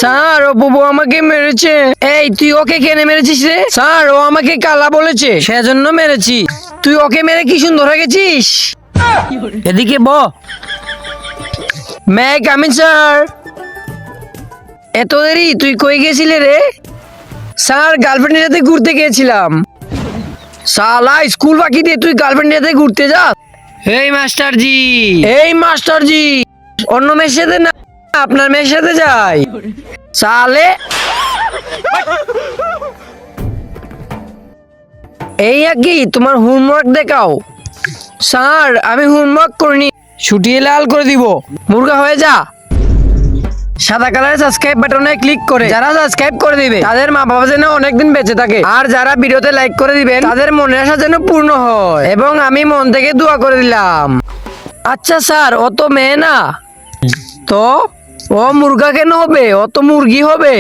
Sir ও বুবু আমাকে মেরেছে। এই তুই ওকে কেন মেরেছিস রে? স্যার ও আমাকে কালা বলেছে, সেজন্য মেরেছি। তুই ওকে মেরে কি সুন্দর হয়ে গেছিস। এদিকে ব। মে কামিন স্যার। এত দেরি, তুই কই গেছিলে রে? স্যার গার্লফ্রেন্ডের সাথে ঘুরতে গিয়েছিলাম। শালা স্কুল বাকি দিয়ে তুই গার্লফ্রেন্ডের সাথে ঘুরতে যাস? এই মাস্টার জি, এই মাস্টার জি, অন্য মেয়ের সাথে না, আপনার মেয়ের সাথে যাই। সালে এই কি তোমার হোমওয়ার্ক দেখাও। স্যার আমি হোমওয়ার্ক করিনি, ছুটিয়ে লাল করে দিব। মুরগা হয়ে যা। সাদা কালারের সাবস্ক্রাইব বাটনে ক্লিক করে যারা সাবস্ক্রাইব করে দিবে তাদের মা বাবা যেন অনেকদিন বেঁচে থাকে, আর যারা ভিডিওতে লাইক করে দিবেন তাদের মনের আশা যেন পূর্ণ হয়, এবং আমি মন থেকে দোয়া করে দিলাম। আচ্ছা স্যার ও তো মেয়ে না, তো ও মুরগা কেন হবে? ও তো মুরগি হবে।